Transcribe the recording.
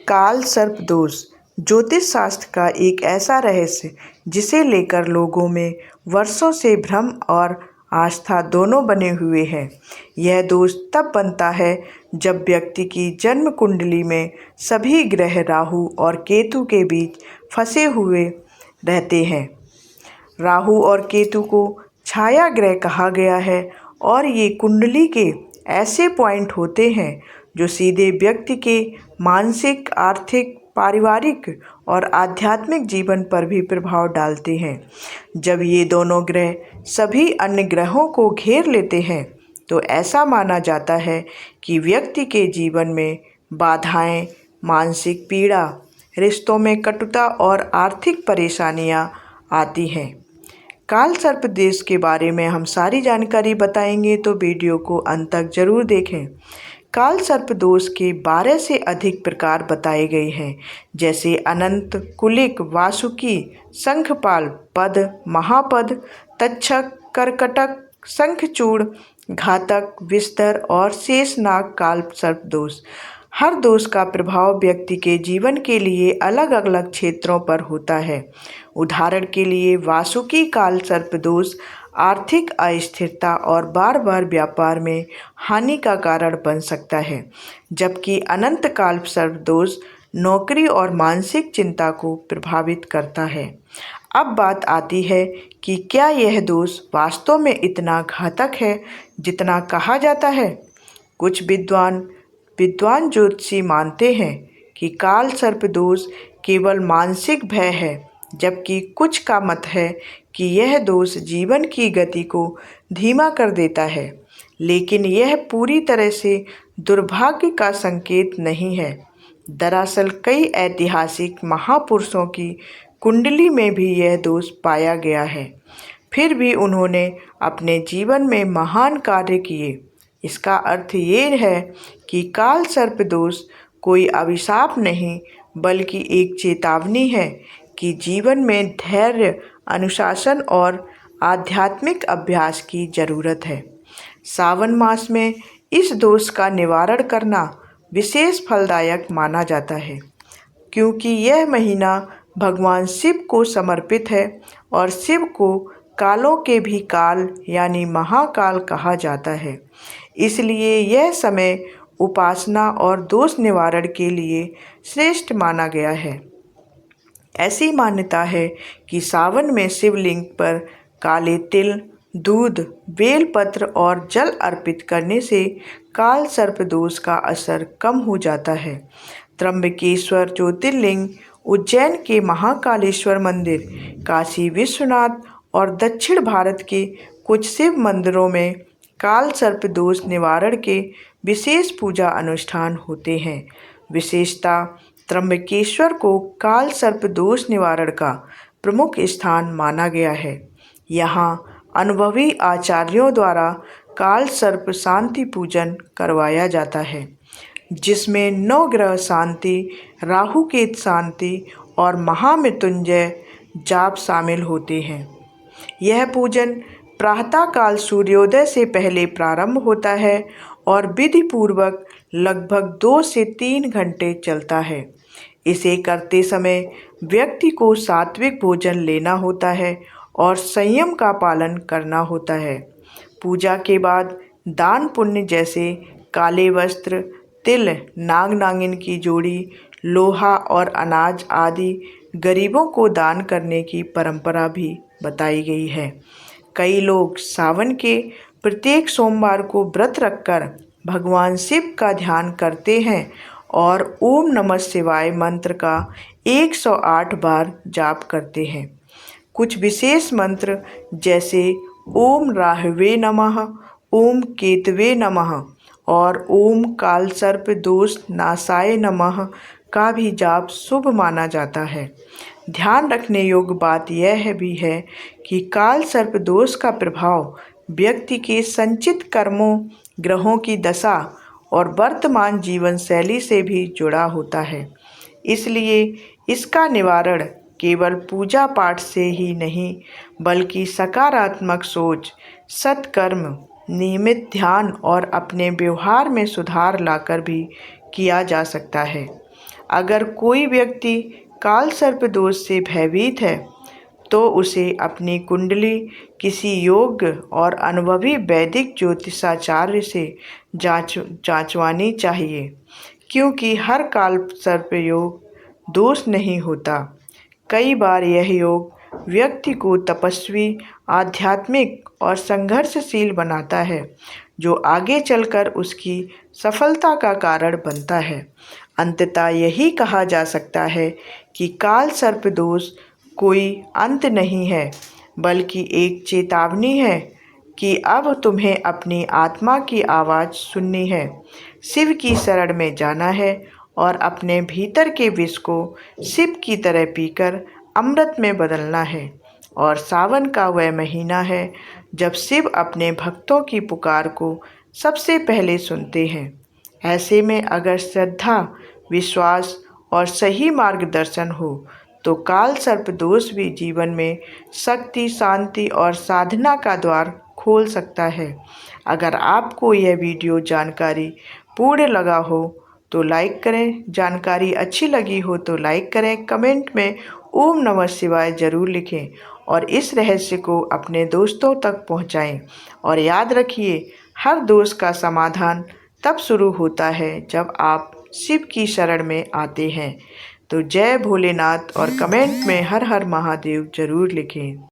काल सर्प दोष ज्योतिष शास्त्र का एक ऐसा रहस्य जिसे लेकर लोगों में वर्षों से भ्रम और आस्था दोनों बने हुए हैं। यह दोष तब बनता है जब व्यक्ति की जन्म कुंडली में सभी ग्रह राहु और केतु के बीच फंसे हुए रहते हैं। राहु और केतु को छाया ग्रह कहा गया है और ये कुंडली के ऐसे पॉइंट होते हैं जो सीधे व्यक्ति के मानसिक, आर्थिक, पारिवारिक और आध्यात्मिक जीवन पर भी प्रभाव डालते हैं। जब ये दोनों ग्रह सभी अन्य ग्रहों को घेर लेते हैं तो ऐसा माना जाता है कि व्यक्ति के जीवन में बाधाएं, मानसिक पीड़ा, रिश्तों में कटुता और आर्थिक परेशानियां आती हैं। काल सर्प दोष के बारे में हम सारी जानकारी बताएंगे, तो वीडियो को अंत तक जरूर देखें। काल सर्प दोष के 12 से अधिक प्रकार बताए गए हैं, जैसे अनंत, कुलिक, वासुकी, शंखपाल, पद, महापद, तक्षक, कर्कटक, शंखचूड़, घातक, विस्तर और शेषनाग काल सर्प दोष। हर दोष का प्रभाव व्यक्ति के जीवन के लिए अलग अलग क्षेत्रों पर होता है। उदाहरण के लिए वासुकी काल सर्प दोष आर्थिक अस्थिरता और बार बार व्यापार में हानि का कारण बन सकता है, जबकि अनंत काल सर्प दोष नौकरी और मानसिक चिंता को प्रभावित करता है। अब बात आती है कि क्या यह दोष वास्तव में इतना घातक है जितना कहा जाता है। कुछ विद्वान ज्योतिषी मानते हैं कि काल सर्प दोष केवल मानसिक भय है, जबकि कुछ का मत है कि यह दोष जीवन की गति को धीमा कर देता है, लेकिन यह पूरी तरह से दुर्भाग्य का संकेत नहीं है। दरअसल कई ऐतिहासिक महापुरुषों की कुंडली में भी यह दोष पाया गया है, फिर भी उन्होंने अपने जीवन में महान कार्य किए। इसका अर्थ ये है कि काल सर्प दोष कोई अभिशाप नहीं, बल्कि एक चेतावनी है कि जीवन में धैर्य, अनुशासन और आध्यात्मिक अभ्यास की जरूरत है। सावन मास में इस दोष का निवारण करना विशेष फलदायक माना जाता है, क्योंकि यह महीना भगवान शिव को समर्पित है और शिव को कालों के भी काल यानी महाकाल कहा जाता है। इसलिए यह समय उपासना और दोष निवारण के लिए श्रेष्ठ माना गया है। ऐसी मान्यता है कि सावन में शिवलिंग पर काले तिल, दूध, बेलपत्र और जल अर्पित करने से काल सर्प दोष का असर कम हो जाता है। त्र्यंबकेश्वर ज्योतिर्लिंग, उज्जैन के महाकालेश्वर मंदिर, काशी विश्वनाथ और दक्षिण भारत के कुछ शिव मंदिरों में काल सर्प दोष निवारण के विशेष पूजा अनुष्ठान होते हैं। विशेषता त्र्यंबकेश्वर को काल सर्प दोष निवारण का प्रमुख स्थान माना गया है। यहाँ अनुभवी आचार्यों द्वारा काल सर्प शांति पूजन करवाया जाता है, जिसमें 9 ग्रह शांति, राहु केतु शांति और महामृत्युंजय जाप शामिल होते हैं। यह पूजन प्रातःकाल सूर्योदय से पहले प्रारंभ होता है और विधि पूर्वक लगभग 2 से 3 घंटे चलता है। इसे करते समय व्यक्ति को सात्विक भोजन लेना होता है और संयम का पालन करना होता है। पूजा के बाद दान पुण्य जैसे काले वस्त्र, तिल, नाग नागिन की जोड़ी, लोहा और अनाज आदि गरीबों को दान करने की परंपरा भी बताई गई है। कई लोग सावन के प्रत्येक सोमवार को व्रत रखकर भगवान शिव का ध्यान करते हैं और ओम नमः शिवाय मंत्र का 108 बार जाप करते हैं। कुछ विशेष मंत्र जैसे ओम राहवे नमः, ओम केतवे नमः और ओम काल सर्प दोष नाशाय नमः का भी जाप शुभ माना जाता है। ध्यान रखने योग्य बात यह भी है कि काल सर्प दोष का प्रभाव व्यक्ति के संचित कर्मों, ग्रहों की दशा और वर्तमान जीवन शैली से भी जुड़ा होता है। इसलिए इसका निवारण केवल पूजा पाठ से ही नहीं, बल्कि सकारात्मक सोच, सत्कर्म, नियमित ध्यान और अपने व्यवहार में सुधार लाकर भी किया जा सकता है। अगर कोई व्यक्ति काल सर्प दोष से भयभीत है तो उसे अपनी कुंडली किसी योग्य और अनुभवी वैदिक ज्योतिषाचार्य से जांचवानी चाहिए, क्योंकि हर काल सर्प योग दोष नहीं होता। कई बार यह योग व्यक्ति को तपस्वी, आध्यात्मिक और संघर्षशील बनाता है, जो आगे चलकर उसकी सफलता का कारण बनता है। अंततः यही कहा जा सकता है कि काल सर्प दोष कोई अंत नहीं है, बल्कि एक चेतावनी है कि अब तुम्हें अपनी आत्मा की आवाज़ सुननी है, शिव की शरण में जाना है और अपने भीतर के विष को शिव की तरह पीकर अमृत में बदलना है। और सावन का वह महीना है जब शिव अपने भक्तों की पुकार को सबसे पहले सुनते हैं। ऐसे में अगर श्रद्धा, विश्वास और सही मार्गदर्शन हो तो काल सर्प दोष भी जीवन में शक्ति, शांति और साधना का द्वार खोल सकता है। अगर आपको यह वीडियो जानकारी पूर्ण लगा हो तो लाइक करें, जानकारी अच्छी लगी हो तो लाइक करें, कमेंट में ओम नमः शिवाय ज़रूर लिखें और इस रहस्य को अपने दोस्तों तक पहुंचाएं। और याद रखिए, हर दोष का समाधान तब शुरू होता है जब आप शिव की शरण में आते हैं। तो जय भोलेनाथ और कमेंट में हर हर महादेव ज़रूर लिखें।